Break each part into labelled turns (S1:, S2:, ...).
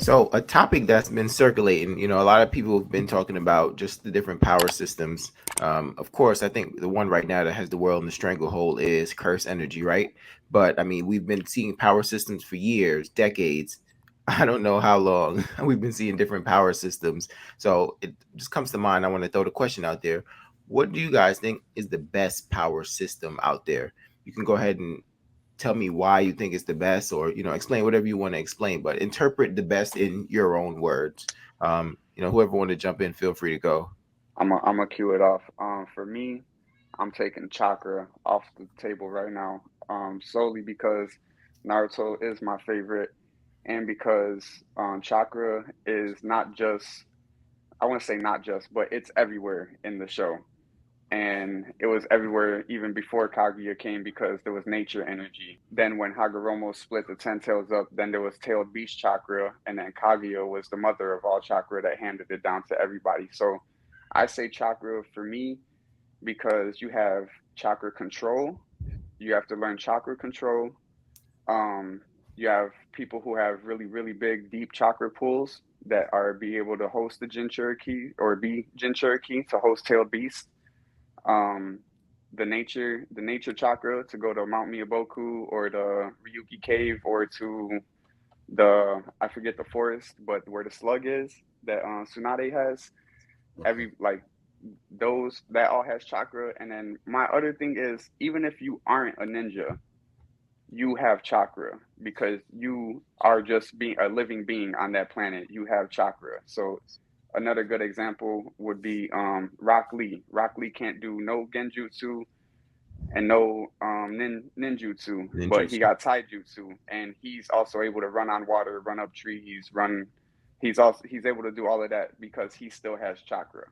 S1: So a topic that's been circulating, a lot of people have been talking about just the different power systems. Of course, I think the one right now that has the world in the stranglehold is curse energy, right? But I mean, we've been seeing power systems for years, decades. I don't know how long we've been seeing different power systems. So it just comes to mind. I want to throw the question out there. What do you guys think is the best power system out there? You can go ahead and tell me why you think it's the best, or explain whatever you want to explain, but interpret the best in your own words. Whoever want to jump in, feel free to go.
S2: I'm gonna cue it off. For me, I'm taking Chakra off the table right now. Solely because Naruto is my favorite, and because Chakra is not just, I want to say not just, but it's everywhere in the show. And it was everywhere even before Kaguya came because there was nature energy. Then when Hagoromo split the ten tails up, then there was tailed beast chakra, and then Kaguya was the mother of all chakra that handed it down to everybody. So I say chakra for me because you have chakra control. You have to learn chakra control. Um, you have people who have really, really big, deep chakra pools that are be able to host the Jinchuriki or be Jinchuriki to host tailed beast. um, the nature chakra to go to Mount Miyaboku or the Ryuki Cave or to the I forget the forest, but where the slug is that Tsunade has. Every like those that all has chakra. And then my other thing is even if you aren't a ninja, you have chakra because you are just being a living being on that planet. You have chakra. So another good example would be Rock Lee. Rock Lee can't do no genjutsu and no ninjutsu, but he
S1: Ninjutsu.
S2: got taijutsu, and he's also able to run on water, run up trees, run. He's able to do all of that because he still has chakra.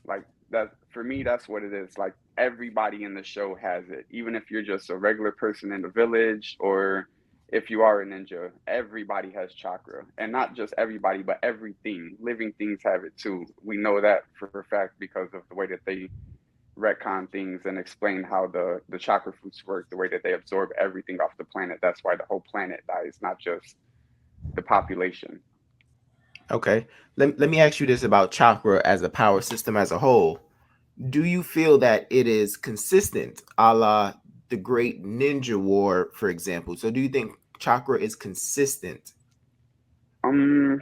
S2: Like that for me, that's what it is. Like everybody in the show has it, even if you're just a regular person in the village or if you are a ninja, everybody has chakra, and not just everybody, but everything. Living things have it too. We know that for a fact because of the way that they retcon things and explain how the chakra fruits work, the way that they absorb everything off the planet. That's why the whole planet dies, not just the population.
S1: Okay, let me ask you this about chakra as a power system as a whole. Do you feel that it is consistent, a la the great ninja war, for example? So do you think chakra is consistent?
S2: Um,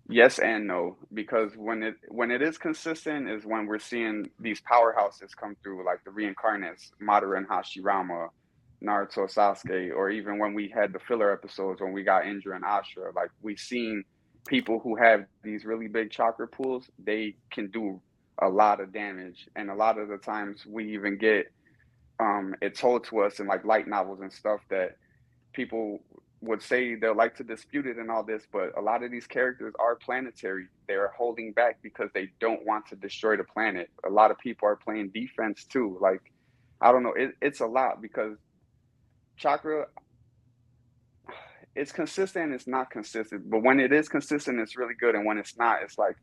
S2: yes and no, because when it is consistent is when we're seeing these powerhouses come through, like the reincarnates, Madara and Hashirama, Naruto, Sasuke, or even when we had the filler episodes when we got Indra and Ashura. Like we seen people who have these really big chakra pools, they can do a lot of damage, and a lot of the times we even get it told to us in like light novels and stuff that people would say they'll like to dispute it and all this, but a lot of these characters are planetary. They're holding back because they don't want to destroy the planet. A lot of people are playing defense too. Like, I don't know, it's a lot because chakra, it's consistent, it's not consistent. But when it is consistent, it's really good. And when it's not, it's like,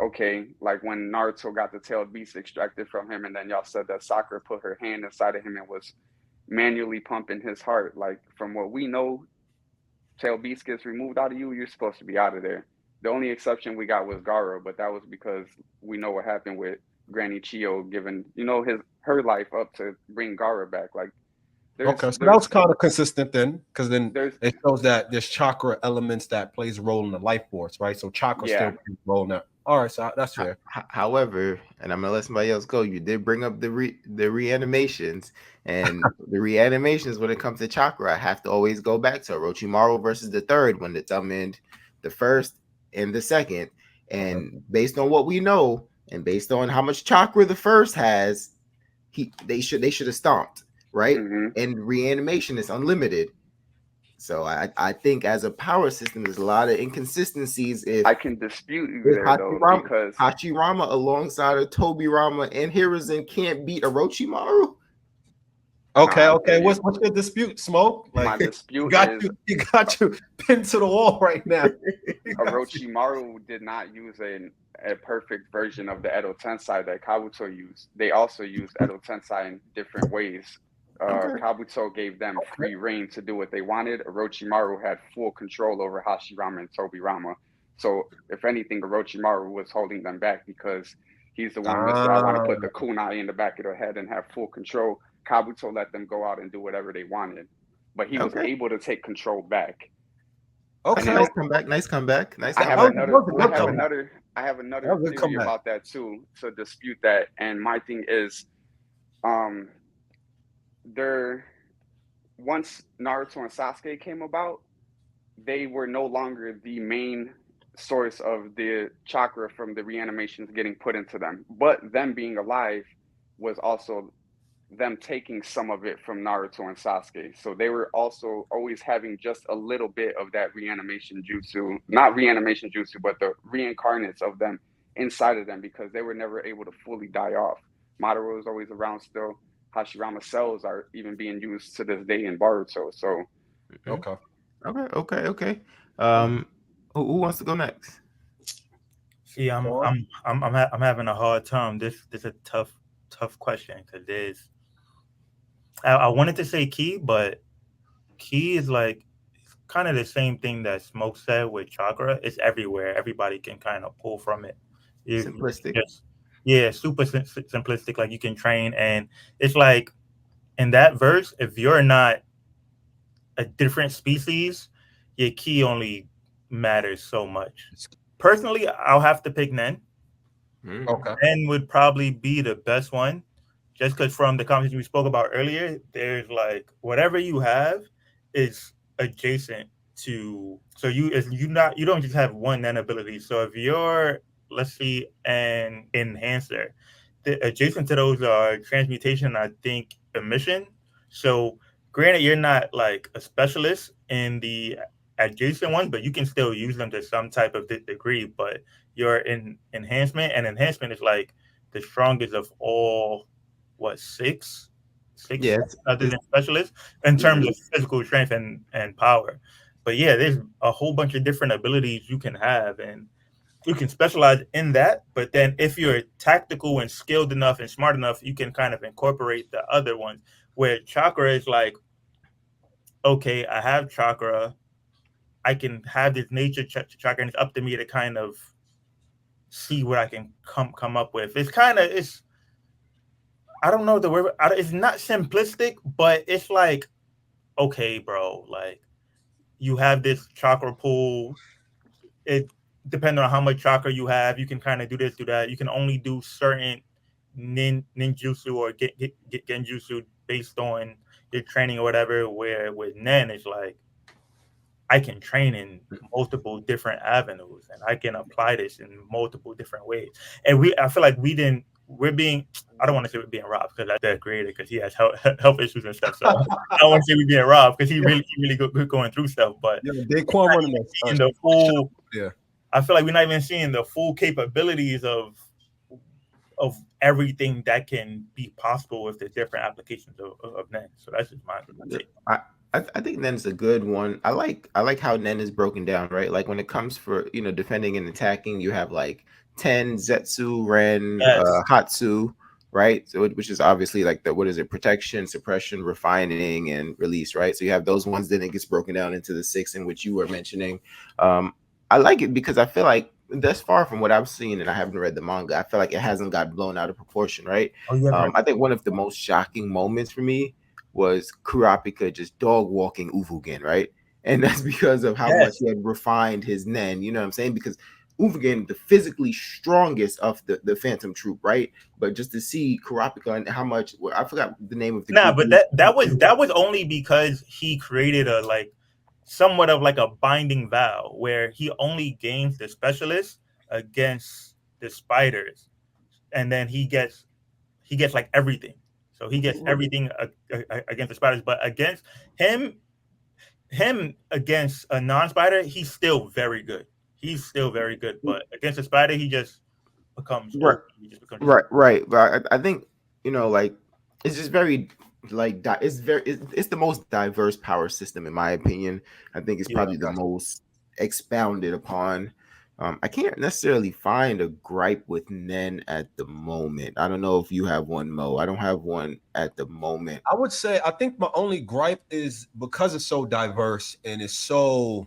S2: okay, like when Naruto got the tailed beast extracted from him, and then y'all said that Sakura put her hand inside of him and was manually pumping his heart. Like, from what we know, tail beast gets removed out of you, you're supposed to be out of there. The only exception we got was Garo, but that was because we know what happened with Granny Chio giving his her life up to bring Gara back. Like there's
S3: Okay, so that was
S2: there's
S3: kind of consistent then, because then
S2: there's
S3: it shows that there's chakra elements that plays a role in the life force, right? So chakra still
S2: yeah.
S3: plays a role in that. All right, so that's fair.
S1: However, and I'm gonna let somebody else go. You did bring up the reanimations, and the reanimations when it comes to chakra, I have to always go back to Orochimaru versus the third when it's summoned the first and the second.
S3: Okay.
S1: And based on what we know, and based on how much chakra the first has, they should have stomped, right?
S2: Hmm.
S1: And reanimation is unlimited. So I think as a power system, there's a lot of inconsistencies
S2: I can dispute you
S1: if
S2: there though because
S1: Hachirama alongside of Tobirama and Hiruzen can't beat Orochimaru.
S3: Okay,
S2: I'll
S3: okay.
S2: give
S3: What's
S2: you
S3: what's your dispute, Smoke?
S2: my
S3: Like you
S2: dispute
S3: got
S2: is
S3: you pinned to the wall right now. You got you.
S2: Orochimaru did not use a perfect version of the Edo Tensei that Kabuto used. They also used Edo Tensei in different ways.
S1: Okay.
S2: Kabuto gave them
S3: Okay.
S2: free reign to do what they wanted. Orochimaru had full control over Hashirama and Tobirama. So if anything, Orochimaru was holding them back because he's the one that said, "I want to
S3: Ah,
S2: put the kunai in the back of their head and have full control." Kabuto let them go out and do whatever they wanted, but he was
S1: Okay.
S2: able to take control back.
S1: That's
S2: And
S1: a
S3: okay.
S2: then
S1: nice comeback. Nice comeback. Nice
S2: I
S3: That
S2: have
S1: comeback.
S3: was, that
S2: another
S3: was a
S2: I
S3: good
S2: have
S3: comeback.
S2: another I have
S3: That
S2: another
S3: was a good
S2: theory
S3: comeback.
S2: about that too to dispute that. And my thing is um there once Naruto and Sasuke came about, they were no longer the main source of the chakra from the reanimations getting put into them. But them being alive was also them taking some of it from Naruto and Sasuke. So they were also always having just a little bit of that reanimation jutsu, not reanimation jutsu, but the reincarnates of them inside of them because they were never able to fully die off. Madara is always around still. Hashirama cells are even being used to this day in Baruto. So
S1: Mhm.
S3: Okay.
S1: Okay. Okay. Okay. Um, who wants to go next?
S4: See,
S3: Or
S4: I'm having a hard time. This is a tough question because I wanted to say key, but key is like kind of the same thing that Smoke said with chakra. It's everywhere. Everybody can kind of pull from it. You
S1: Simplistic.
S4: just yeah, super simplistic. Like you can train, and it's like in that verse, if you're not a different species, your key only matters so much. Personally, I'll have to pick Nen.
S1: Mm.
S3: okay.
S4: Nen would probably be the best one, just because from the conversation we spoke about earlier, there's like whatever you have is adjacent to. So you don't just have one Nen ability. So if you're, let's see, an enhancer, the adjacent to those are transmutation, I think emission. So granted, you're not like a specialist in the adjacent ones, but you can still use them to some type of degree. But your enhancement is like the strongest of all, what, six
S1: Yeah.
S4: other
S1: It's
S4: than specialists in terms
S1: yeah.
S4: of physical strength and power. But yeah, there's a whole bunch of different abilities you can have, and you can specialize in that. But then if you're tactical and skilled enough and smart enough, you can kind of incorporate the other ones. Where chakra is like, okay, I have chakra, I can have this nature chakra, and it's up to me to kind of see what I can come up with. It's I don't know the word. It's not simplistic, but it's like, okay, bro, like you have this chakra pool. It depending on how much chakra you have, you can kind of do this, do that. You can only do certain ninjutsu or get genjutsu based on your training or whatever. Where with Nen, it's like I can train in multiple different avenues and I can apply this in multiple different ways. And I feel like we're being, I don't want to say we're being robbed because that's the creator because he has health issues and stuff. So I don't want to say we're being robbed because he really good going through stuff. But
S3: Yeah,
S4: we're
S3: Daquan
S4: not
S3: running
S4: even
S3: that.
S4: seeing the full,
S3: Yeah.
S4: I feel like we're not even seeing the full capabilities of everything that can be possible with the different applications of Nen. So that's just my take.
S1: I, I think Nen's a good one. I like how Nen is broken down, right? Like when it comes for defending and attacking, you have like Ten, Zetsu, Ren,
S4: Yes.
S1: Hatsu, right? So which is obviously like the what is it? Protection, suppression, refining, and release, right? So you have those ones. Then it gets broken down into the six in which you were mentioning. Um, I like it because I feel like thus far from what I've seen, and I haven't read the manga, I feel like it hasn't got blown out of proportion, right?
S4: Oh, you haven't read.
S1: I think one of the most shocking moments for me was Kurapika just dog walking Ufugen, right? And that's because of how much
S4: Yes.
S1: he had refined his Nen, you know what I'm saying? Because Ufugen, the physically strongest of the Phantom Troop, right? But just to see Kurapika and how much, well, I forgot the name of the
S4: Nah,
S1: group.
S4: but that was only because he created a like somewhat of like a binding vow where he only gains the specialist against the spiders, and then he gets like everything. So he gets everything against the spiders, but against him him against a non-spider, he's still very good. He's still very good, but against a spider, he just becomes
S1: Right,
S4: OP. He just becomes just.
S1: right. But I think like it's just very like it's the most diverse power system in my opinion. I think it's
S4: Yeah.
S1: probably the most expounded upon. I can't necessarily find a gripe with Nen at the moment. I don't know if you have one, Mo. I don't have one at the moment.
S3: I would say I think my only gripe is because it's so diverse and it's so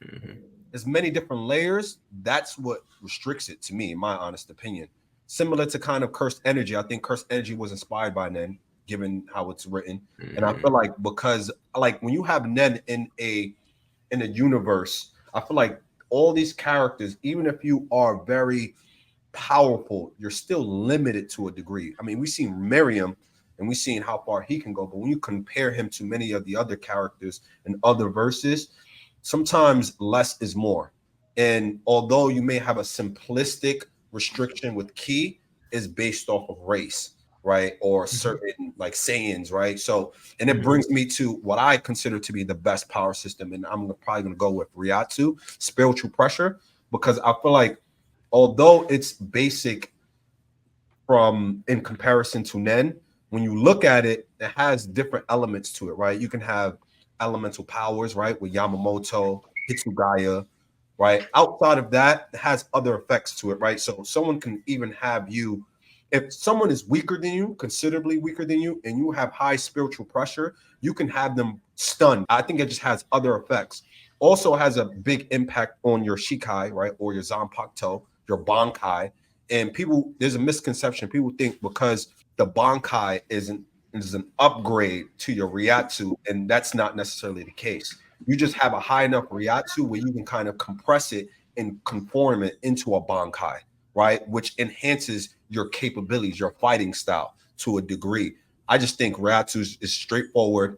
S1: Mhm.
S3: there's many different layers. That's what restricts it to me, in my honest opinion. Similar to kind of cursed energy. I think cursed energy was inspired by Nen, given how it's written. And I
S1: Mhm.
S3: feel like because like when you have Nen in a universe, I feel like all these characters, even if you are very powerful, you're still limited to a degree. I mean, we've seen Miriam and we've seen how far he can go, but when you compare him to many of the other characters in other verses, sometimes less is more. And although you may have a simplistic restriction with Ki, is based off of race, right? Or
S4: Mhm.
S3: certain like sayings, right? So, and it
S4: Mhm.
S3: brings me to what I consider to be the best power system. And I'm probably going to go with Ryatsu, spiritual pressure, because I feel like although it's basic from in comparison to Nen, when you look at it, it has different elements to it, right? You can have elemental powers, right, with Yamamoto, Hitsugaya, right? Outside of that, it has other effects to it, right? So someone can even have you, if someone is weaker than you, considerably weaker than you, and you have high spiritual pressure, you can have them stunned. I think it just has other effects. Also has a big impact on your Shikai, right, or your Zanpakuto, your Bankai, and people, there's a misconception. People think because the Bankai is an upgrade to your Ryatsu, and that's not necessarily the case. You just have a high enough Ryatsu where you can kind of compress it and conform it into a Bankai, right? Which enhances your capabilities, your fighting style to a degree. I just think Ryatsu is straightforward.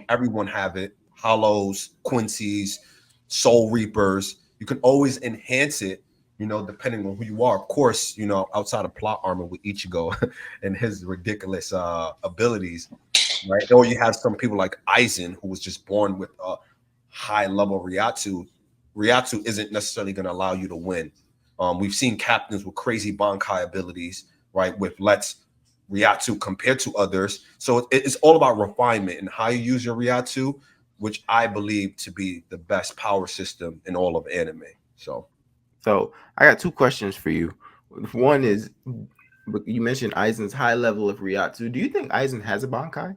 S3: Everyone have it. Hollows, Quincy's, Soul Reapers. You can always enhance it, depending on who you are. Of course, outside of plot armor with Ichigo and his ridiculous abilities, right? Or you have some people like Aizen, who was just born with a high level Ryatsu. Ryatsu isn't necessarily going to allow you to win. We've seen captains with crazy Bankai abilities, right? With Let's Ryatsu compared to others. So it's all about refinement and how you use your Ryatsu, which I believe to be the best power system in all of anime. So
S1: So I got two questions for you. One is, you mentioned Aizen's high level of Ryatsu. Do you think Aizen has a Bankai?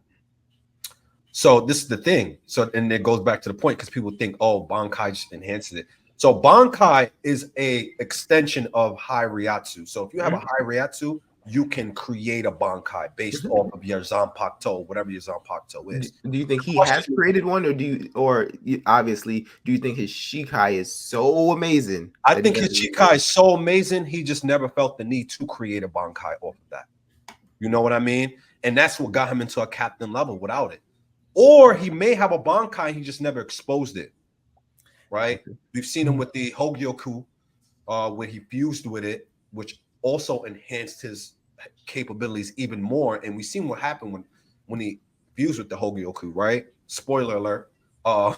S3: So this is the thing. So and it goes back to the point because people think, oh, Bankai just enhances it. So Bankai is a extension of High Ryatsu. So if you have a
S1: Mhm.
S3: High Ryatsu, you can create a Bankai based off of your Zanpakuto, whatever your Zanpakuto
S1: Do,
S3: is.
S1: do you think
S3: The
S1: he has
S3: question,
S1: created one, or obviously, do you think his Shikai is so amazing
S3: I
S1: that he
S3: think his
S1: doesn't need it?
S3: Chikai is so amazing, he just never felt the need to create a Bankai off of that. You know what I mean? And that's what got him into a captain level without it. Or he may have a Bankai, he just never exposed it, right? We've seen him with the Hogyoku, where he fused with it, which also enhanced his capabilities even more. And we've seen what happened when he fused with the Hogyoku, right? Spoiler alert.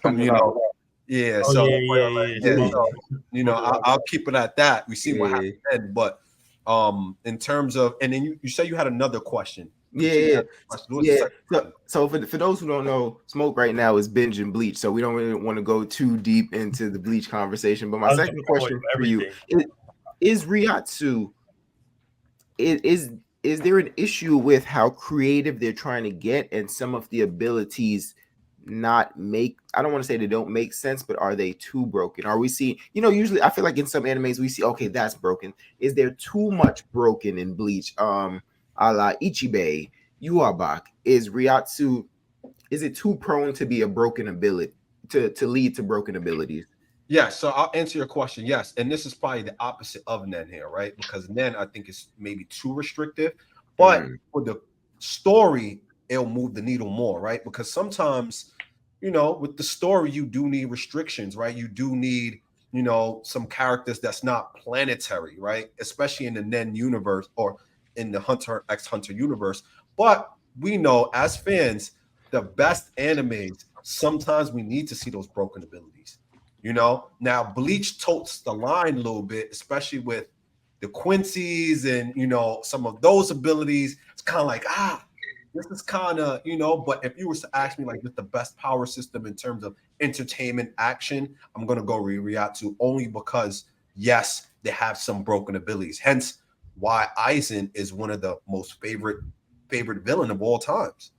S2: From the lava.
S3: Yeah.
S4: Oh
S3: So,
S4: yeah, yeah, yeah.
S3: yeah.
S1: Yeah,
S3: So,
S4: Smoke.
S3: I'll keep it at that. We see what
S1: yeah,
S3: happened then, but in terms of, and then you say you had another question.
S1: yeah, yeah.
S3: What was the
S1: Yeah.
S3: second question?
S1: So for those who don't know, Smoke right now is binging Bleach, so we don't really want to go too deep into the Bleach conversation. But my
S4: I was gonna
S1: second
S4: avoid
S1: question for you
S4: everything.
S1: is Ryatsu is there an issue with how creative they're trying to get and some of the abilities not make, I don't want to say they don't make sense, but are they too broken? Are we seeing, usually I feel like in some animes we see, okay, that's broken. Is there too much broken in Bleach? A la Ichibei, Yuabak, is Ryatsu, is it too prone to be a broken ability, to lead to broken abilities?
S3: Yes, so I'll answer your question. Yes, and this is probably the opposite of Nen here, right? Because Nen, I think, is maybe too restrictive, but
S1: Mm,
S3: for the story, it'll move the needle more, right? Because sometimes, with the story, you do need restrictions, right? You do need, some characters that's not planetary, right? Especially in the Nen universe or in the Hunter x Hunter universe. But we know as fans, the best animes, sometimes we need to see those broken abilities. Now Bleach totes the line a little bit, especially with the Quincy's and some of those abilities. It's kind of like this is kind of But if you were to ask me like, what's the best power system in terms of entertainment action, I'm gonna go Ryatsu only because yes, they have some broken abilities. Hence why Aizen is one of the most favorite villain of all times.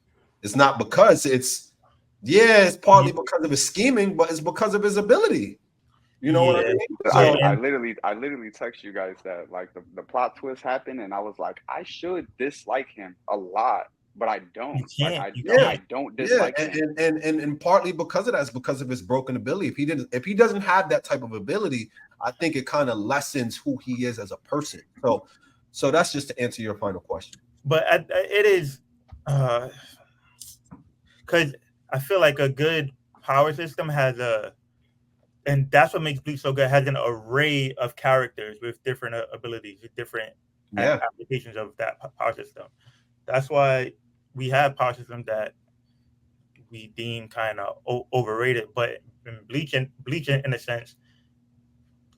S3: It's not because it's partly because of his scheming, but it's because of his ability. You know what I
S4: Yeah,
S3: mean?
S4: yeah,
S3: So
S4: and
S2: I literally text you guys that like the plot twist happened, and I was like, I should dislike him a lot, but I don't.
S4: you can't, you
S3: yeah,
S2: I
S4: can't.
S2: don't
S3: yeah,
S2: dislike him.
S3: and partly because of that is because of his broken ability. If he doesn't have that type of ability, I think it kind of lessens who he is as a person. So that's just to answer your final question.
S4: But it is, because I feel like a good power system has and that's what makes Bleach so good. Has an array of characters with different abilities, with different
S3: Yeah,
S4: applications of that power system. That's why we have power systems that we deem kind of overrated. But in Bleach in a sense,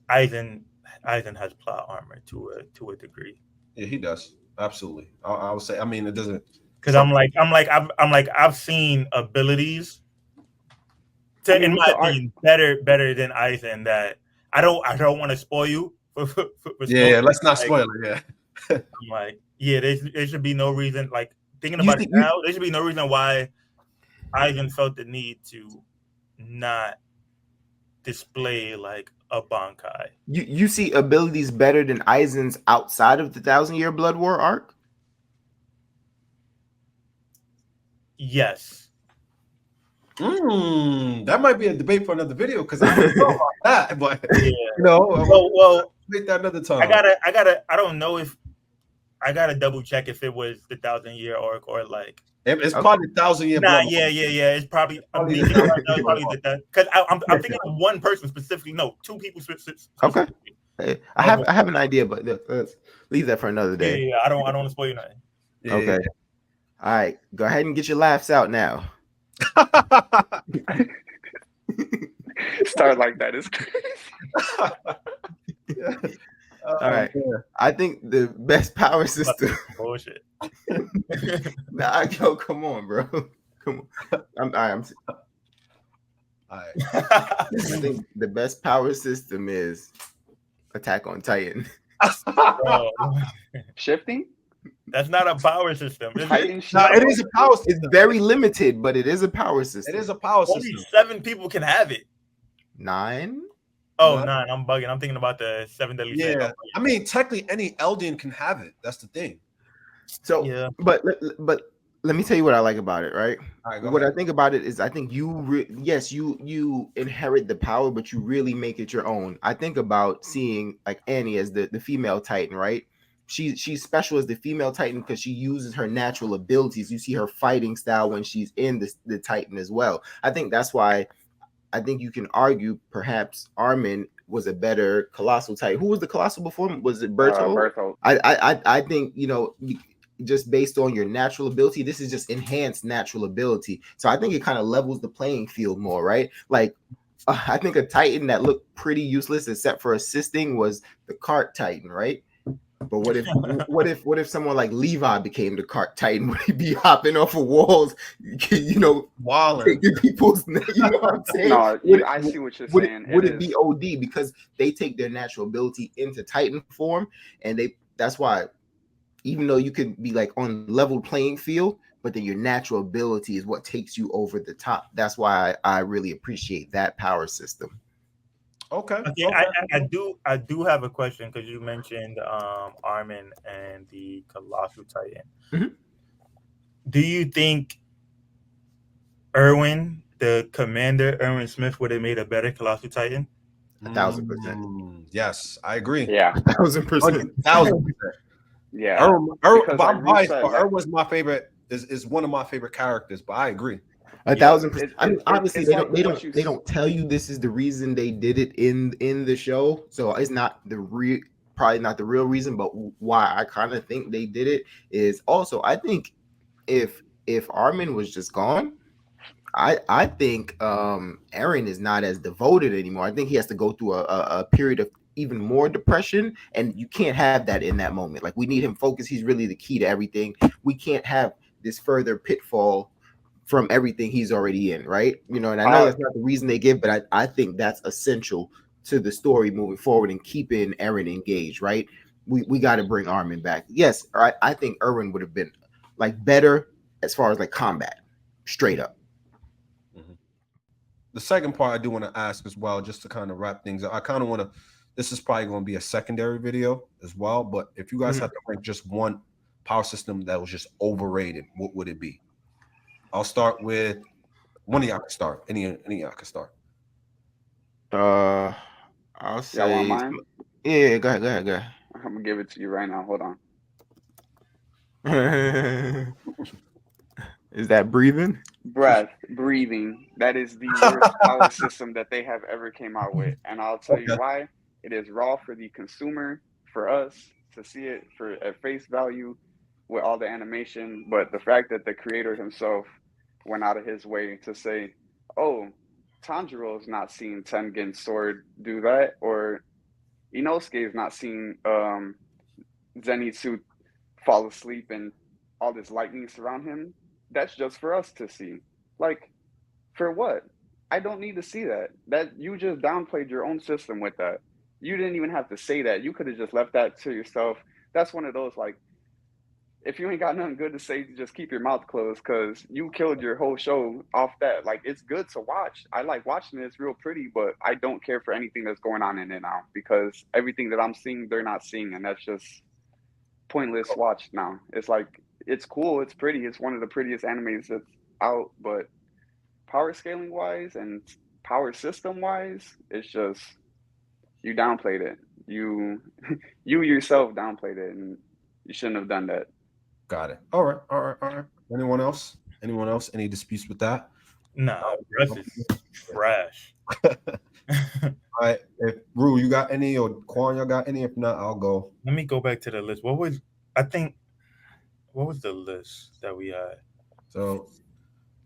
S4: Aizen Aizen has plot armor to a degree.
S3: yeah, he does absolutely. I would say. I mean, it doesn't.
S4: Because
S3: Some
S4: I've seen abilities
S2: I
S4: in
S2: mean, we
S4: my
S2: could argue.
S4: opinion better than Aizen that I don't want to spoil you for
S3: yeah,
S4: smoke.
S3: let's not
S4: Like,
S3: spoil it. Yeah,
S4: I'm like, yeah, there should be no reason. Like thinking
S1: You
S4: about it
S1: think
S4: now, there should be no reason why Aizen felt the need to not display like a Bankai.
S1: you see abilities better than Aizen's outside of the Thousand Year Blood War arc?
S4: Yes.
S3: that might be a debate for another video because I don't know about that, but
S4: Yeah.
S3: we'll make that another time.
S4: I don't know if I gotta double check if it was the 1,000 year arc or like.
S3: It's probably 1,000 year
S4: Nah,
S3: blood.
S4: yeah. It's probably. I'm
S3: Probably
S4: thinking
S3: the-
S4: right now. It's probably that because I'm thinking of one person specifically. No, two people specifically.
S1: Okay. Hey, I have an idea, but let's leave that for another day.
S4: Yeah. I don't want to spoil you nothing.
S3: Yeah.
S1: Okay. All right. Go ahead and get your laughs out now.
S2: Start like that is crazy.
S1: All right. I think the best power system.
S4: Bullshit.
S1: Nah, yo, come on, bro. Come on. I'm
S3: All right.
S1: I think the best power system is Attack on Titan.
S4: Bro,
S2: Shifting?
S4: that's not a power system.
S2: Titan
S3: No,
S2: shift?
S3: it is a power system.
S1: It's very limited, but it is a power system.
S3: It is a power
S4: Only
S3: system.
S4: 7 people can have it.
S1: 9.
S4: Oh,
S3: What?
S4: 9. I'm bugging. I'm thinking about the 7 deadly sins.
S3: Yeah, I mean, technically, any Eldian can have it. That's the thing.
S1: So,
S4: Yeah.
S1: but let me tell you what I like about it, right?
S3: All right, go
S1: What
S3: ahead.
S1: I think about it is I think you inherit the power, but you really make it your own. I think about seeing like Annie as the female Titan, right? She's special as the female Titan because she uses her natural abilities. You see her fighting style when she's in the Titan as well. I think that's why I think you can argue perhaps Armin was a better colossal Titan. Who was the colossal before him? Was it Berto?
S2: Berthold.
S1: I think just based on your natural ability, this is just enhanced natural ability. So I think it kind of levels the playing field more, right? Like I think a Titan that looked pretty useless except for assisting was the Cart Titan, right? But what if someone like Levi became the Cart Titan? Would he be hopping off of walls,
S3: Wallen.
S1: taking people's, you know what I'm saying?
S2: No, I see what you're saying.
S1: Would it be OD because they take their natural ability into Titan form, and that's why even though you could be like on level playing field, but then your natural ability is what takes you over the top. That's why I really appreciate that power system.
S3: Okay.
S4: Okay, I do have a question because you mentioned Armin and the Colossal Titan.
S1: Mhm.
S4: Do you think the commander, Erwin Smith, would have made a better Colossal Titan?
S1: 1,000%.
S3: Yes, I agree.
S2: Yeah.
S1: 1,000%.
S3: 1,000%.
S2: Yeah. Because
S3: I'm
S2: like
S3: biased,
S2: said,
S3: but
S2: like-
S3: Erwin's my favorite. Is one of my favorite characters, but I agree.
S1: 1,000%. I mean, obviously,
S2: it's like what you
S1: they don't tell you this is the reason they did it in the show, so it's not probably not the real reason. But why I kind of think they did it is also I think if Armin was just gone, I think Eren is not as devoted anymore. I think he has to go through a period of even more depression, and you can't have that in that moment. Like we need him focused. He's really the key to everything. We can't have this further pitfall from everything he's already in, right? And I know that's not the reason they give, but I think that's essential to the story moving forward and keeping Eren engaged, right? We got to bring Armin back. Yes, I think Erwin would have been like better as far as like combat, straight up.
S3: Mhm. The second part I do want to ask as well, just to kind of wrap things up. I kind of want to. This is probably going to be a secondary video as well. But if you guys
S1: Mhm.
S3: had to rank just one power system that was just overrated, what would it be? I'll start with one of y'all can start. Any of y'all can start.
S1: Uh, I'll
S2: Y'all want
S1: say,
S2: mine?
S1: yeah. Go
S2: I'm gonna give it to you right now. Hold on.
S1: ahead. Is that breathing?
S2: Breath, breathing. That is the worst power system that they have ever came out with, and I'll tell you
S3: Okay.
S2: why. It is raw for the consumer, for us to see it for at face value with all the animation, but the fact that the creator himself went out of his way to say, "Oh, Tanjiro's not seeing Tengen's sword do that," or Inosuke is not seeing Zenitsu fall asleep and all this lightning surround him. That's just for us to see. Like, for what? I don't need to see that. That you just downplayed your own system with that. You didn't even have to say that. You could have just left that to yourself. That's one of those like, if you ain't got nothing good to say, just keep your mouth closed because you killed your whole show off that. Like, it's good to watch. I like watching it. It's real pretty, but I don't care for anything that's going on in it now because everything that I'm seeing, they're not seeing, and that's just pointless watch now. It's like it's cool, it's pretty, it's one of the prettiest animes that's out, but power scaling wise and power system wise, it's just you downplayed it. You you yourself downplayed it, and you shouldn't have done that.
S3: Got it. All right. All right. All right. Anyone else? Anyone else? Any disputes with that?
S4: Nah, breath is trash.
S3: All right. If Rue, you got any, or Quan, y'all got any? If not, I'll go.
S4: Let me go back to the list. I think what was the list that we had?
S3: So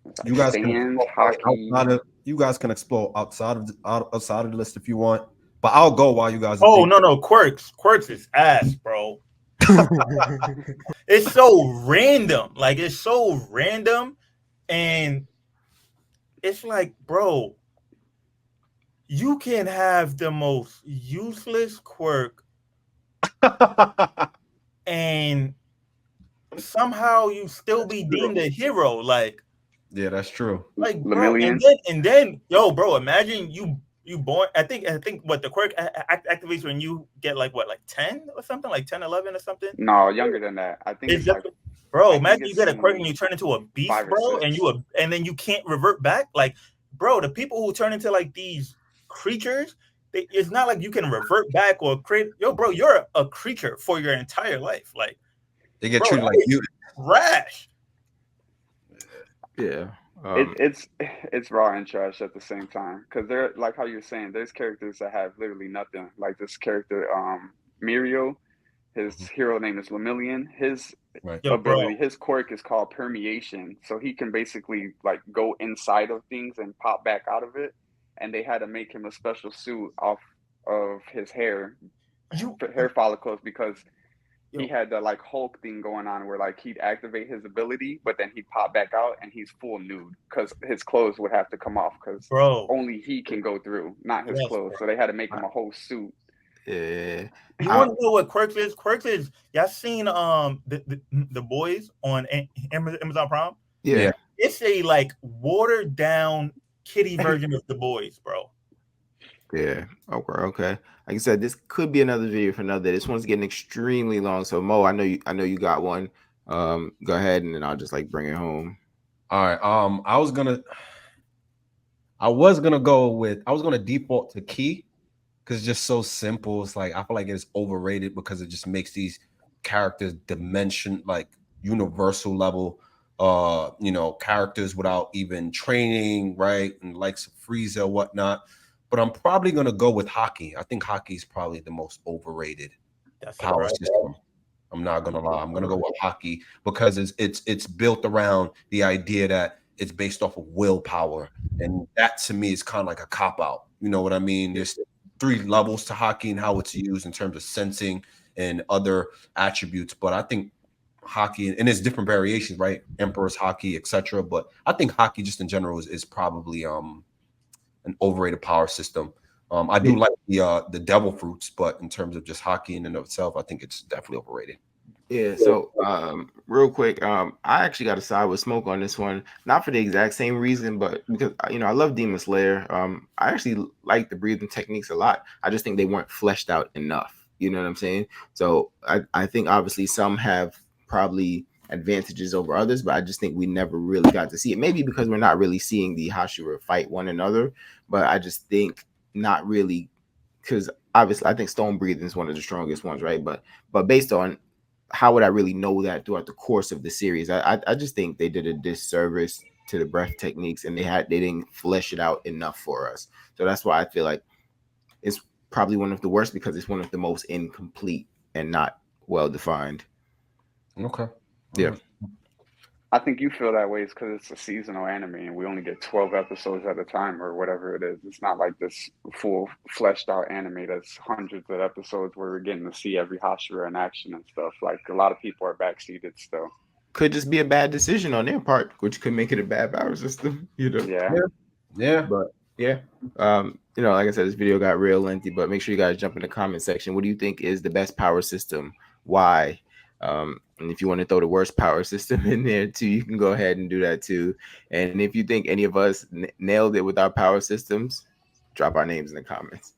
S2: Like
S3: you guys can
S2: stands,
S3: explore
S2: hockey.
S3: outside of outside of the list if you want. But I'll go while you guys are
S4: Oh
S3: thinking.
S4: no, quirks. Quirks is ass, bro. It's so random. Like it's so random, and it's like, bro, you can have the most useless quirk, and somehow you still be deemed a hero.
S3: Yeah, that's true.
S4: Bro,
S2: Lemillion.
S4: and then, yo, bro, imagine you born. I think what the quirk activates when you get like 10 or something, like 10, 11 or something.
S2: No, younger than that. I think
S4: It's
S2: it's
S4: just,
S2: like
S4: bro,
S2: I think
S4: imagine you
S2: it's
S4: get a quirk and you turn into a beast,
S2: 5 or 6.
S4: bro, and then you can't revert back. Like, bro, the people who turn into like these creatures, it's not like you can revert back or create. Yo, bro, you're a creature for your entire life. Like,
S3: They get
S4: bro,
S3: treated
S4: that
S3: like
S4: is
S3: you.
S4: trash.
S1: Yeah.
S2: It's raw and trash at the same time because they're like how you're saying. There's characters that have literally nothing. Like this character, Mirio. His
S3: Mhm.
S2: hero name is Lemillion. His
S3: Right.
S4: Yo, bro,
S2: ability, his quirk is called permeation. So he can basically like go inside of things and pop back out of it. And they had to make him a special suit off of his
S4: you,
S2: hair follicles because he
S4: yo,
S2: had the like Hulk thing going on where like he'd activate his ability, but then he'd pop back out and he's full nude because his clothes would have to come off because
S4: bro,
S2: only he can go through, not his
S4: yes,
S2: clothes.
S4: bro.
S2: So they had to make him a whole suit.
S1: Yeah.
S4: You
S1: I,
S4: want to know what quirks is? Quirks is y'all seen the boys on Amazon Prime?
S1: yeah.
S3: Yeah.
S4: It's a like watered down kitty version of the boys, bro.
S1: Yeah. Okay. Okay. Like I said, this could be another video for another day. This one's getting extremely long. So Mo, I know you got one. Go ahead and then I'll just like bring it home.
S3: All right. I was gonna default to Key because it's just so simple. It's like I feel like it's overrated because it just makes these characters dimension like universal level characters without even training, right? And likes of Frieza or whatnot. But I'm probably gonna go with hockey. I think hockey is probably the most overrated
S4: That's a
S3: power
S4: fact.
S3: system. I'm not gonna lie. I'm gonna go with hockey because it's built around the idea that it's based off of willpower, and that to me is kind of like a cop out. You know what I mean? There's 3 levels to hockey and how it's used in terms of sensing and other attributes, but I think hockey and its different variations, right? Emperor's hockey, etc. But I think hockey just in general is probably an overrated power system. I do like the devil fruits, but in terms of just hockey in and of itself, I think it's definitely overrated.
S1: Yeah, so real quick, I actually got to side with Smoke on this one, not for the exact same reason, but because I love Demon Slayer. I actually like the breathing techniques a lot. I just think they weren't fleshed out enough. You know what I'm saying? So I think obviously some have probably advantages over others, but I just think we never really got to see it. Maybe because we're not really seeing the Hashira fight one another, but I just think not really because obviously I think stone breathing is one of the strongest ones, right? But based on how would I really know that throughout the course of the series? I just think they did a disservice to the breath techniques, and they didn't flesh it out enough for us. So that's why I feel like it's probably one of the worst because it's one of the most incomplete and not well defined.
S3: Okay.
S1: Yeah.
S2: I think you feel that way is because it's a seasonal anime and we only get 12 episodes at a time or whatever it is. It's not like this full fleshed out anime that's hundreds of episodes where we're getting to see every Hashira in action and stuff. Like a lot of people are backseated still.
S1: Could just be a bad decision on their part, which could make it a bad power system,
S2: Yeah.
S3: Yeah.
S1: But yeah. Like I said, this video got real lengthy, but make sure you guys jump in the comment section. What do you think is the best power system? Why? And if you want to throw the worst power system in there too, you can go ahead and do that too. And if you think any of us nailed it with our power systems, drop our names in the comments.